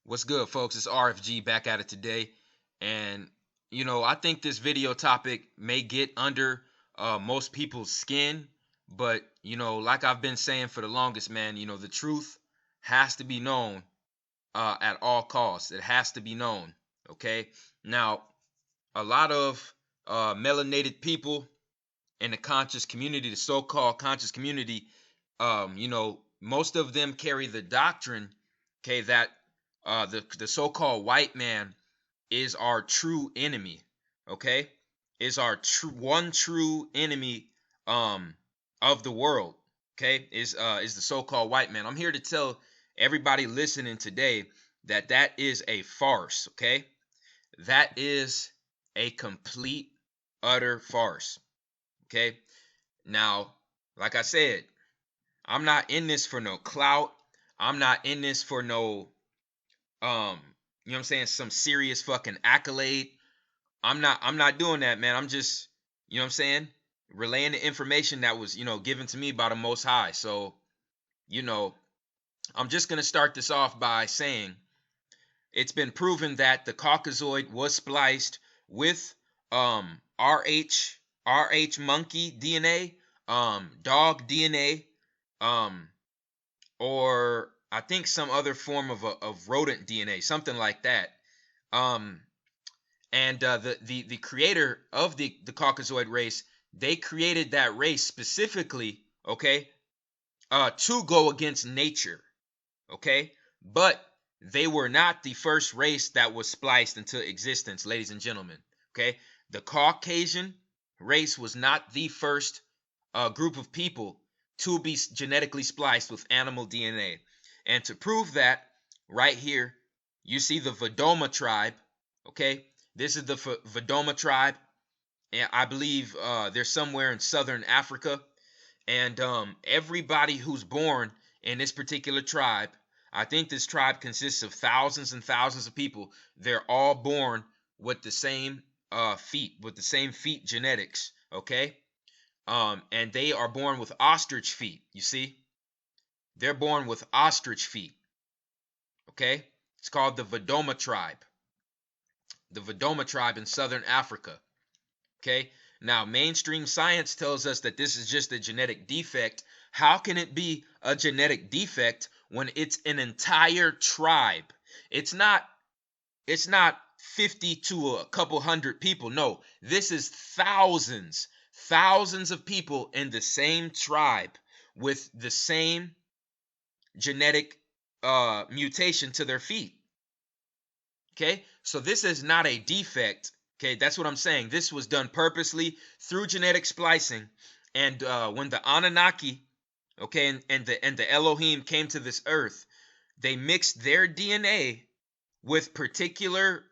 What's good, folks? It's RFG back at it today. And, I think this video topic may get under most people's skin. But, like I've been saying for the longest, man, the truth has to be known at all costs. It has to be known. Okay. Now, a lot of melanated people in the conscious community, the so called conscious community, most of them carry the doctrine, okay, that the so-called white man is our true enemy, okay, is our true enemy um of the world, okay, is the so-called white man. I'm here to tell everybody listening today that is a farce, okay? That is a complete utter farce, okay? Now, like I said, I'm not in this for no clout. I'm not in this for no you know what I'm saying, some serious fucking accolade. I'm not doing that, man. I'm just, you know what I'm saying, relaying the information that was, given to me by the Most High. So, you know, I'm just going to start this off by saying it's been proven that the Caucasoid was spliced with RH monkey DNA, dog DNA, um or I think some other form of rodent DNA, something like that. Um, and the creator of the Caucasoid race, they created that race specifically, okay, to go against nature, okay. But they were not the first race that was spliced into existence, ladies and gentlemen. Okay, the Caucasian race was not the first group of people to be genetically spliced with animal DNA. And to prove that, right here, you see the Vedoma tribe. Okay, this is the Vedoma tribe, and I believe they're somewhere in southern Africa. And everybody who's born in this particular tribe, I think this tribe consists of thousands and thousands of people. They're all born with the same feet genetics. Okay, and they are born with ostrich feet. You see, they're born with ostrich feet. Okay, it's called the Vedoma tribe. The Vedoma tribe in southern Africa. Okay, now mainstream science tells us that this is just a genetic defect. How can it be a genetic defect when it's an entire tribe? It's not. It's not 50 to a couple hundred people. No, this is thousands of people in the same tribe with the same genetic mutation to their feet. Okay, so this is not a defect. Okay, that's what I'm saying. This was done purposely through genetic splicing. And when the Anunnaki, okay, and the Elohim came to this earth, they mixed their DNA with particular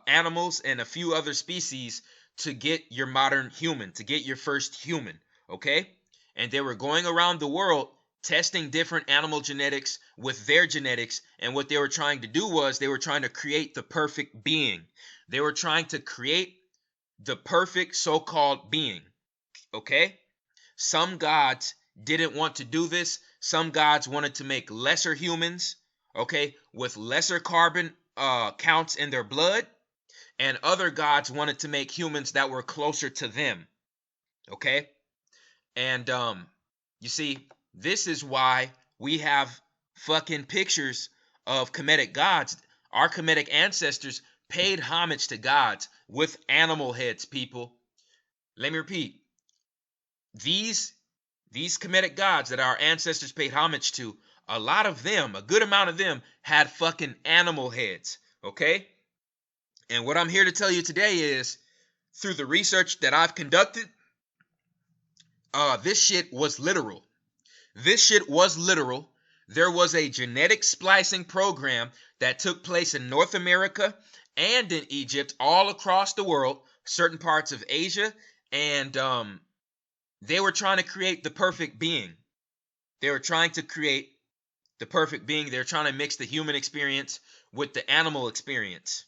animals and a few other species to get your modern human, to get your first human, okay? And they were going around the world testing different animal genetics with their genetics, and what they were trying to do was they were trying to create the perfect being. They were trying to create the perfect so-called being, okay? Some gods didn't want to do this. Some gods wanted to make lesser humans, okay, with lesser carbon counts in their blood, and other gods wanted to make humans that were closer to them, okay. And you see, this is why we have fucking pictures of Kemetic gods. Our Kemetic ancestors paid homage to gods with animal heads, people. Let me repeat. These Kemetic gods that our ancestors paid homage to, a lot of them, a good amount of them, had fucking animal heads, okay? And what I'm here to tell you today is, through the research that I've conducted, this shit was literal. This shit was literal. There was a genetic splicing program that took place in North America and in Egypt, all across the world, certain parts of Asia, and they were trying to create the perfect being. They were trying to create the perfect being. They're trying to mix the human experience with the animal experience.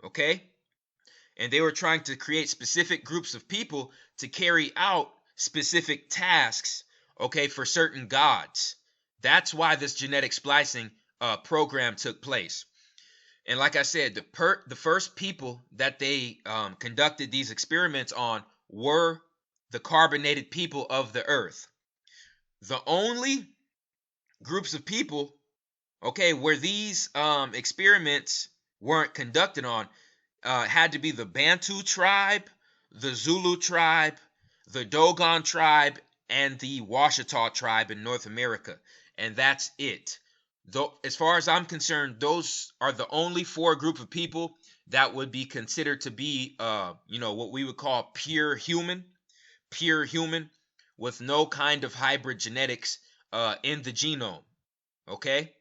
Okay? And they were trying to create specific groups of people to carry out specific tasks, okay, for certain gods. That's why this genetic splicing program took place. And like I said, the first people that they conducted these experiments on were the carbonated people of the earth. The only groups of people, okay, where these experiments weren't conducted on had to be the Bantu tribe, the Zulu tribe, the Dogon tribe, and the Washita tribe in North America. And that's it. Though, as far as I'm concerned, those are the only four group of people that would be considered to be, what we would call pure human, with no kind of hybrid genetics in the genome. Okay,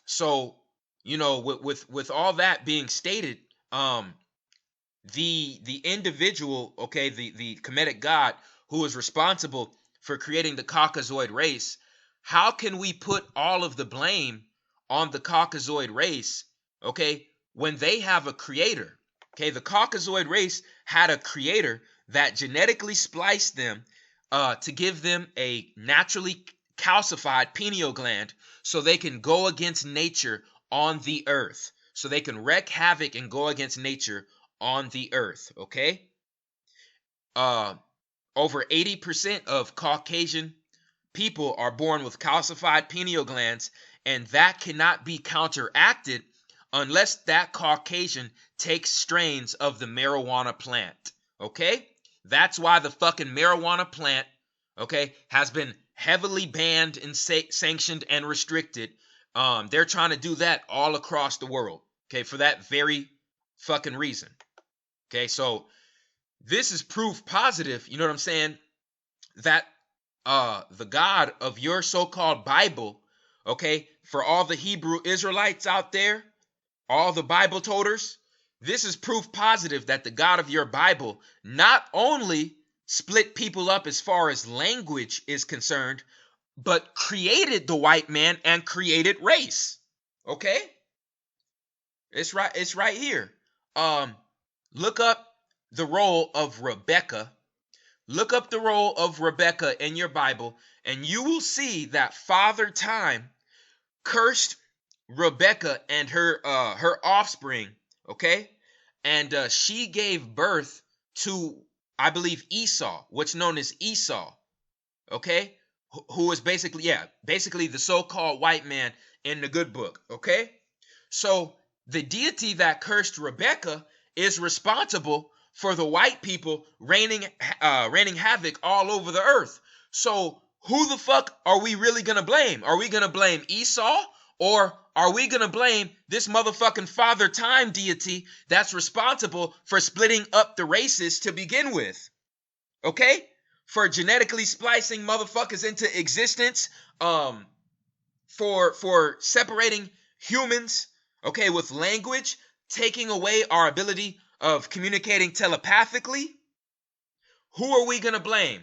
so with all that being stated, the individual, okay, the Kemetic God who is responsible for creating the Caucasoid race, how can we put all of the blame on the Caucasoid race, okay, when they have a creator? Okay, the Caucasoid race had a creator that genetically spliced them to give them a naturally calcified pineal gland so they can go against nature on the earth, so they can wreak havoc and go against nature on the earth. Okay, over 80% of Caucasian people are born with calcified pineal glands, and that cannot be counteracted unless that Caucasian takes strains of the marijuana plant. Okay, that's why the fucking marijuana plant, okay, has been heavily banned and sanctioned and restricted. They're trying to do that all across the world, okay, for that very fucking reason. Okay, so this is proof positive, you know what I'm saying, that the God of your so-called Bible, okay, for all the Hebrew Israelites out there, all the Bible toters, this is proof positive that the God of your Bible not only split people up as far as language is concerned, but created the white man and created race. Okay? It's right here. Look up the role of Rebecca. Look up the role of Rebecca in your Bible, and you will see that Father Time cursed Rebecca and her offspring, okay? And she gave birth to, I believe, Esau, what's known as Esau, okay? Who is basically the so-called white man in the good book, okay? So the deity that cursed Rebecca is responsible for the white people raining havoc all over the earth. So who the fuck are we really gonna blame? Are we gonna blame Esau, or are we gonna blame this motherfucking Father Time deity that's responsible for splitting up the races to begin with? Okay? For genetically splicing motherfuckers into existence, for separating humans, okay, with language, taking away our ability of communicating telepathically. Who are we gonna blame?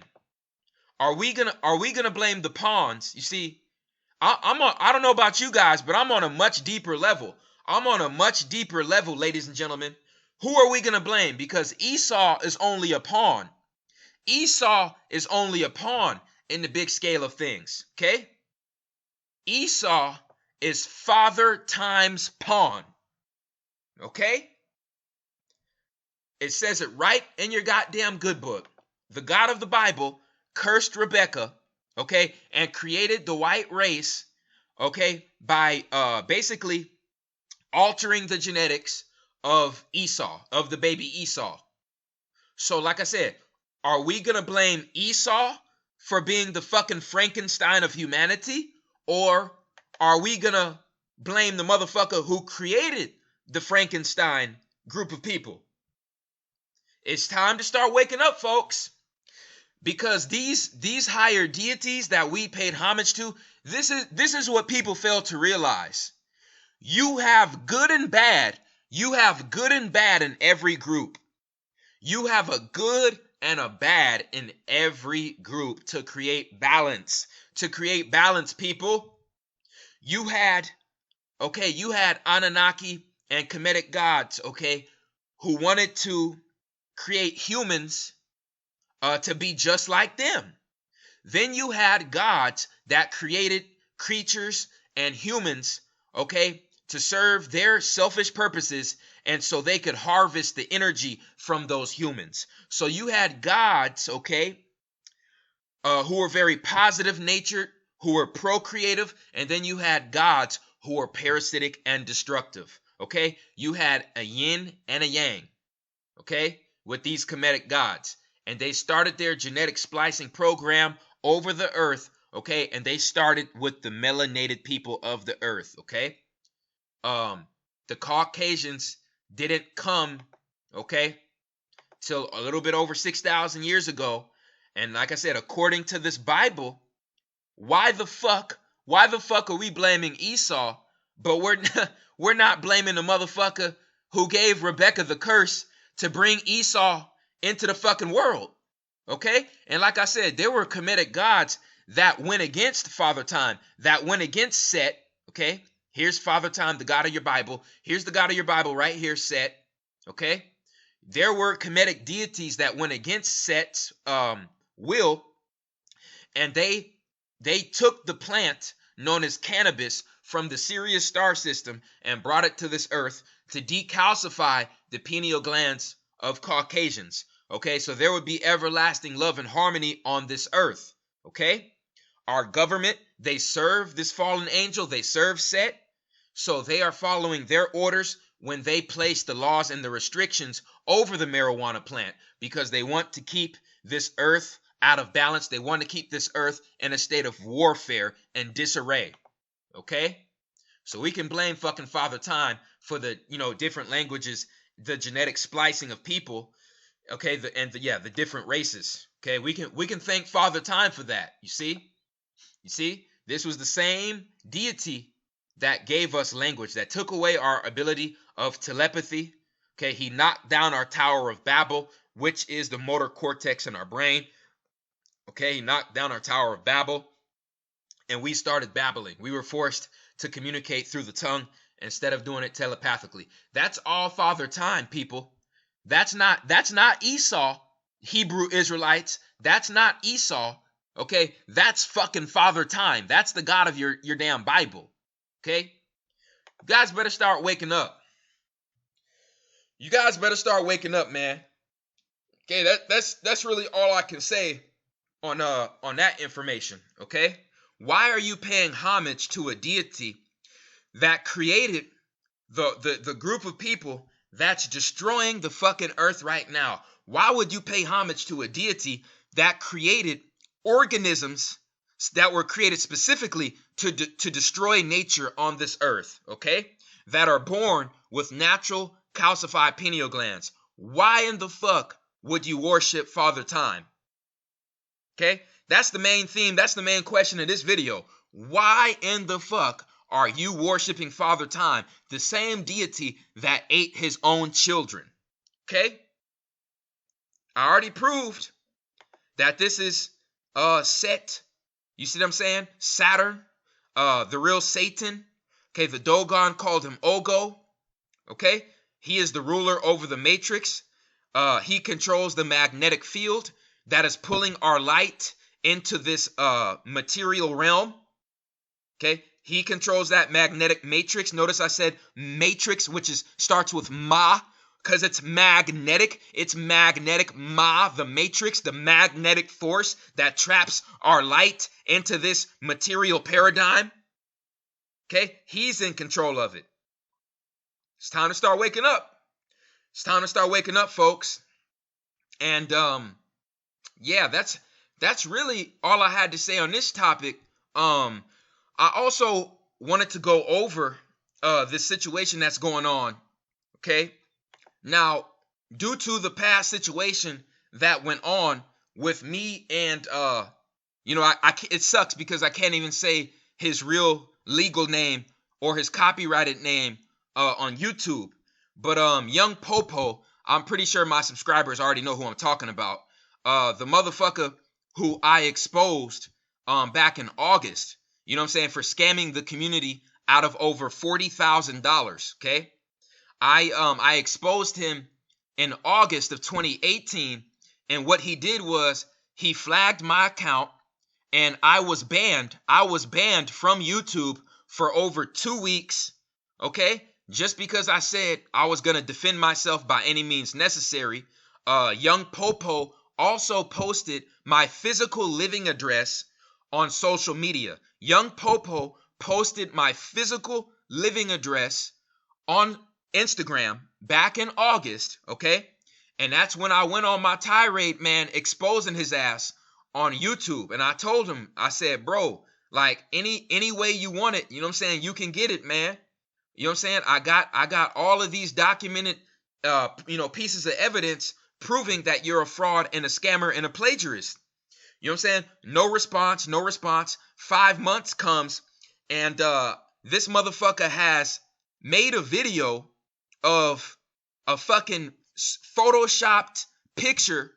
Are we gonna blame the pawns? You see, I don't know about you guys, but I'm on a much deeper level. Ladies and gentlemen. Who are we gonna blame? Because Esau is only a pawn. Esau is only a pawn in the big scale of things. Okay? Esau is Father Time's pawn. Okay? It says it right in your goddamn good book. The God of the Bible cursed Rebecca, okay, and created the white race, okay, by basically altering the genetics of Esau, of the baby Esau. So, like I said, are we gonna blame Esau for being the fucking Frankenstein of humanity, or are we gonna blame the motherfucker who created the Frankenstein group of people? It's time to start waking up, folks, because these higher deities that we paid homage to, this is what people fail to realize. You have good and bad. You have good and bad in every group. You have a good and a bad in every group to create balance. To create balance, people. You had Anunnaki and Kemetic gods, okay, who wanted to create humans to be just like them. Then you had gods that created creatures and humans, okay, to serve their selfish purposes, and so they could harvest the energy from those humans. So you had gods, okay, who were very positive natured, who were procreative, and then you had gods who were parasitic and destructive. Okay, you had a yin and a yang, okay, with these Kemetic gods, and they started their genetic splicing program over the earth, okay, and they started with the melanated people of the earth, okay. The Caucasians didn't come, okay, till a little bit over 6,000 years ago. And like I said, according to this Bible, why the fuck are we blaming Esau, but we're not blaming the motherfucker who gave Rebecca the curse to bring Esau into the fucking world, okay? And like I said, there were Kemetic gods that went against Father Time, that went against Set, okay? Here's Father Time, the God of your Bible. Here's the God of your Bible right here, Set, okay? There were Kemetic deities that went against Set's will, and they took the plant known as cannabis from the Sirius star system and brought it to this earth to decalcify the pineal glands of Caucasians, okay? So there would be everlasting love and harmony on this earth, okay? Our government, they serve this fallen angel, they serve Set, so they are following their orders when they place the laws and the restrictions over the marijuana plant, because they want to keep this earth out of balance. They want to keep this earth in a state of warfare and disarray, okay? So we can blame fucking Father Time for the, different languages, the genetic splicing of people, okay, the different races, okay? We can thank Father Time for that. You see, this was the same deity that gave us language, that took away our ability of telepathy. Okay, he knocked down our Tower of Babel, which is the motor cortex in our brain. Okay, he knocked down our Tower of Babel, and we started babbling. We were forced to communicate through the tongue instead of doing it telepathically. That's all Father Time, people. That's not Esau, Hebrew Israelites. That's not Esau. Okay, that's fucking Father Time. That's the God of your damn Bible. Okay, you guys better start waking up. You guys better start waking up, man. Okay, that's really all I can say on that information. Okay, why are you paying homage to a deity that created the group of people that's destroying the fucking earth right now? Why would you pay homage to a deity that created organisms that were created specifically to destroy nature on this earth, okay? That are born with natural calcified pineal glands? Why in the fuck would you worship Father Time? Okay? That's the main theme. That's the main question of this video. Why in the fuck are you worshiping Father Time, the same deity that ate his own children? Okay? I already proved that this is Set. You see what I'm saying? Saturn, the real Satan. Okay, the Dogon called him Ogo. Okay, he is the ruler over the matrix. He controls the magnetic field that is pulling our light into this material realm. Okay, he controls that magnetic matrix. Notice I said matrix, which starts with Ma, because it's magnetic. It's magnetic. Ma, the matrix, the magnetic force that traps our light into this material paradigm. Okay, he's in control of it. It's time to start waking up. It's time to start waking up, folks. And yeah, that's really all I had to say on this topic. I also wanted to go over this situation that's going on. Okay, now due to the past situation that went on with me and it sucks because I can't even say his real legal name or his copyrighted name on YouTube. But Young Popo, I'm pretty sure my subscribers already know who I'm talking about. The motherfucker who I exposed back in August, you know what I'm saying, for scamming the community out of over $40,000, okay? I exposed him in August of 2018, and what he did was he flagged my account, and I was banned. I was banned from YouTube for over 2 weeks Okay? Just because I said I was going to defend myself by any means necessary, Young Popo also posted my physical living address on social media. Young Popo posted my physical living address on Instagram back in August, okay? And that's when I went on my tirade, man, exposing his ass on YouTube. And I told him, I said, bro, like any way you want it, you know what I'm saying? You can get it, man. You know what I'm saying? I got all of these documented pieces of evidence proving that you're a fraud and a scammer and a plagiarist. You know what I'm saying? No response, no response. 5 months comes, and this motherfucker has made a video of a fucking photoshopped picture,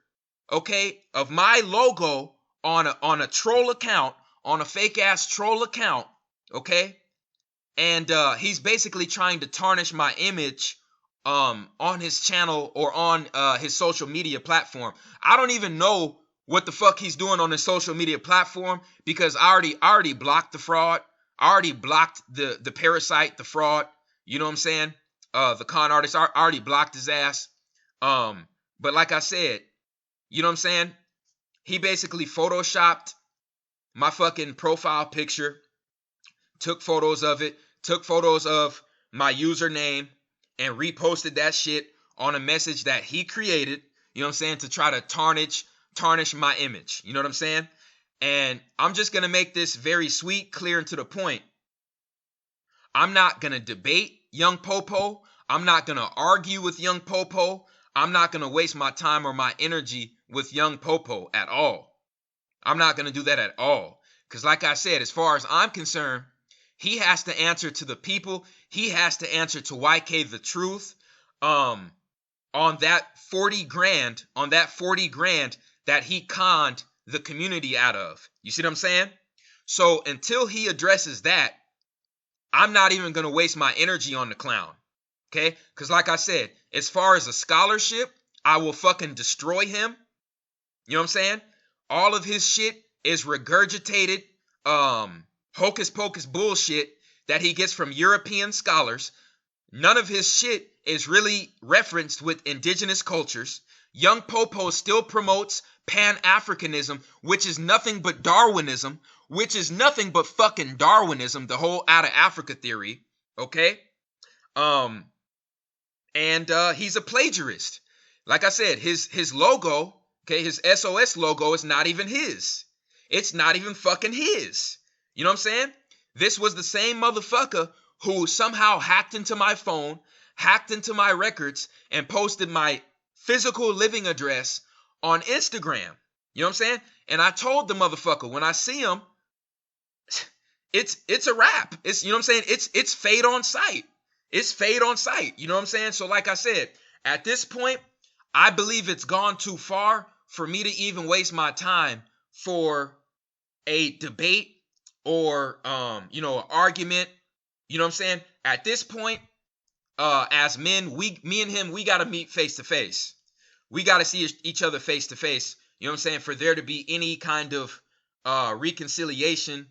okay, of my logo on a troll account, on a fake ass troll account, okay? And he's basically trying to tarnish my image on his channel or on his social media platform. I don't even know what the fuck he's doing on his social media platform because I already blocked the fraud. I already blocked the parasite, the fraud. You know what I'm saying? The con artist. I already blocked his ass. But like I said, you know what I'm saying? He basically photoshopped my fucking profile picture, took photos of it, took photos of my username, and reposted that shit on a message that he created, you know what I'm saying, to try to tarnish my image. You know what I'm saying? And I'm just going to make this very sweet, clear, and to the point. I'm not going to debate Young Popo. I'm not going to argue with Young Popo. I'm not going to waste my time or my energy with Young Popo at all. I'm not going to do that at all. Because like I said, as far as I'm concerned, he has to answer to the people. He has to answer to YK the Truth on that 40 grand, that he conned the community out of. You see what I'm saying? So until he addresses that, I'm not even going to waste my energy on the clown. Okay? Because like I said, as far as a scholarship, I will fucking destroy him. You know what I'm saying? All of his shit is regurgitated hocus pocus bullshit that he gets from European scholars. None of his shit is really referenced with indigenous cultures. Young Popo still promotes Pan-Africanism, which is nothing but Darwinism, which is nothing but fucking Darwinism, the whole out of Africa theory, okay? And he's a plagiarist. Like I said, his logo, okay, his SOS logo is not even his. It's not even fucking his. You know what I'm saying? This was the same motherfucker who somehow hacked into my phone, hacked into my records, and posted my physical living address on Instagram. You know what I'm saying? And I told the motherfucker when I see him, it's a wrap. It's, you know what I'm saying? It's fade on sight. It's fade on sight. You know what I'm saying? So like I said, at this point, I believe it's gone too far for me to even waste my time for a debate or an argument. You know what I'm saying? At this point, as men, me and him, we got to meet face to face. We got to see each other face to face. You know what I'm saying? For there to be any kind of reconciliation,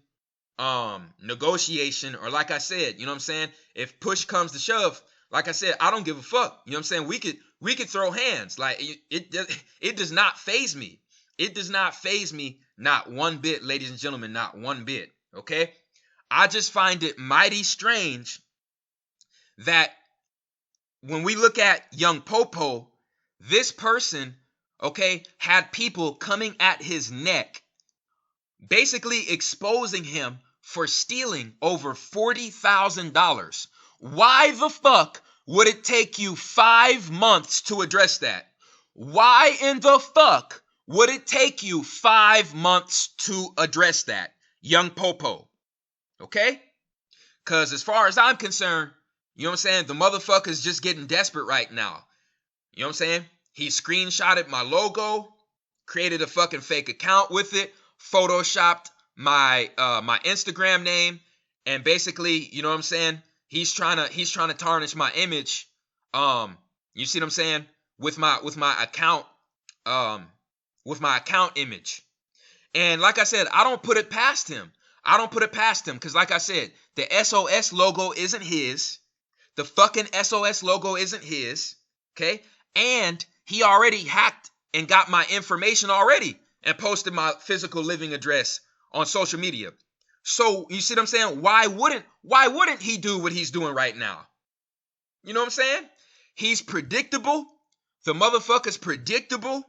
negotiation, or like I said, you know what I'm saying? If push comes to shove, like I said, I don't give a fuck. You know what I'm saying? We could throw hands. Like it does not faze me. It does not faze me, not one bit, ladies and gentlemen, not one bit. Okay? I just find it mighty strange that when we look at Young Popo, this person, okay, had people coming at his neck, basically exposing him for stealing over $40,000. Why the fuck would it take you 5 months to address that? Why in the fuck would it take you 5 months to address that, Young Popo? Okay? Because as far as I'm concerned, you know what I'm saying? The motherfucker's just getting desperate right now. You know what I'm saying? He screenshotted my logo, created a fucking fake account with it, photoshopped my Instagram name, and basically, you know what I'm saying? He's trying to tarnish my image. You see what I'm saying? With my account image. And like I said, I don't put it past him. Because like I said, the SOS logo isn't his. The fucking SOS logo isn't his. Okay? And he already hacked and got my information already and posted my physical living address on social media. So you see what I'm saying? Why wouldn't he do what he's doing right now? You know what I'm saying? He's predictable. The motherfucker's predictable.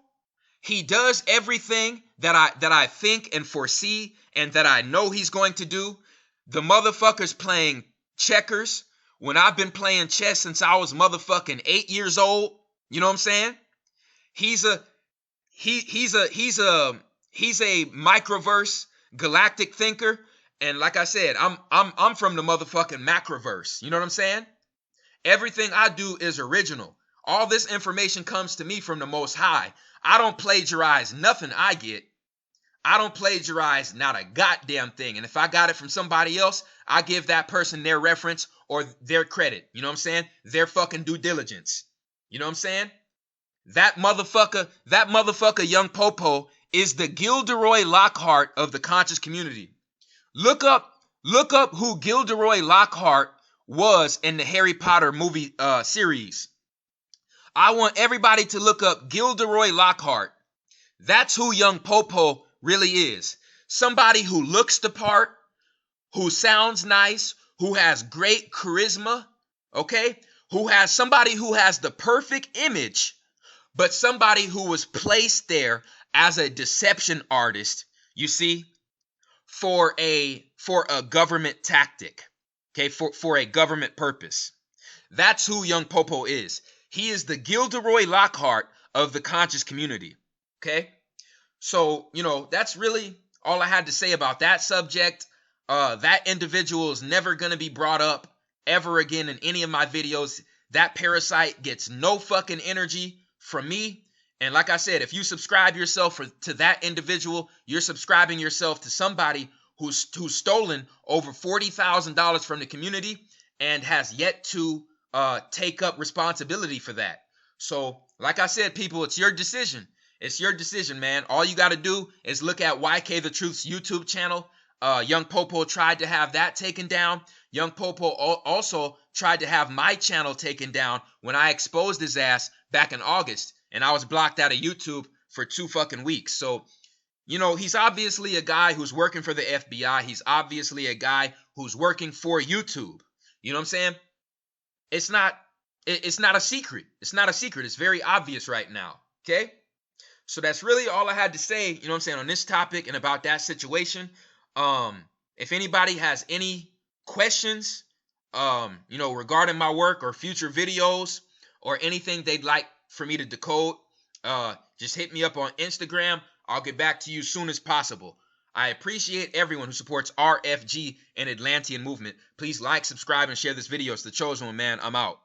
He does everything that I think and foresee and that I know he's going to do. The motherfucker's playing checkers when I've been playing chess since I was motherfucking 8 years old. You know what I'm saying? He's a microverse galactic thinker, and like I said, I'm from the motherfucking macroverse. You know what I'm saying? Everything I do is original. All this information comes to me from the Most High. I don't plagiarize nothing I get. I don't plagiarize not a goddamn thing. And if I got it from somebody else, I give that person their reference or their credit. You know what I'm saying? Their fucking due diligence. You know what I'm saying? That motherfucker Young Popo is the Gilderoy Lockhart of the conscious community. Look up who Gilderoy Lockhart was in the Harry Potter movie series. I want everybody to look up Gilderoy Lockhart. That's who Young Popo really is. Somebody who looks the part, who sounds nice, who has great charisma, okay? Somebody who has the perfect image, but somebody who was placed there as a deception artist, you see, for a government tactic, okay, for a government purpose. That's who Young Popo is. He is the Gilderoy Lockhart of the conscious community, okay? So, that's really all I had to say about that subject. That individual is never going to be brought up ever again in any of my videos. That parasite gets no fucking energy from me. And like I said, if you subscribe yourself to that individual, you're subscribing yourself to somebody who's stolen over $40,000 from the community and has yet to take up responsibility for that. So, like I said, people, it's your decision. It's your decision, man. All you got to do is look at YK The Truth's YouTube channel. Young Popo tried to have that taken down. Young Popo also tried to have my channel taken down when I exposed his ass back in August, and I was blocked out of YouTube for 2 fucking weeks. So, he's obviously a guy who's working for the FBI. He's obviously a guy who's working for YouTube. You know what I'm saying? It's not a secret. It's not a secret. It's very obvious right now. Okay? So that's really all I had to say, you know what I'm saying, on this topic and about that situation. If anybody has any questions, regarding my work or future videos or anything they'd like for me to decode, just hit me up on Instagram. I'll get back to you as soon as possible. I appreciate everyone who supports RFG and Atlantean movement. Please like, subscribe, and share this video. It's The Chosen One, man. I'm out.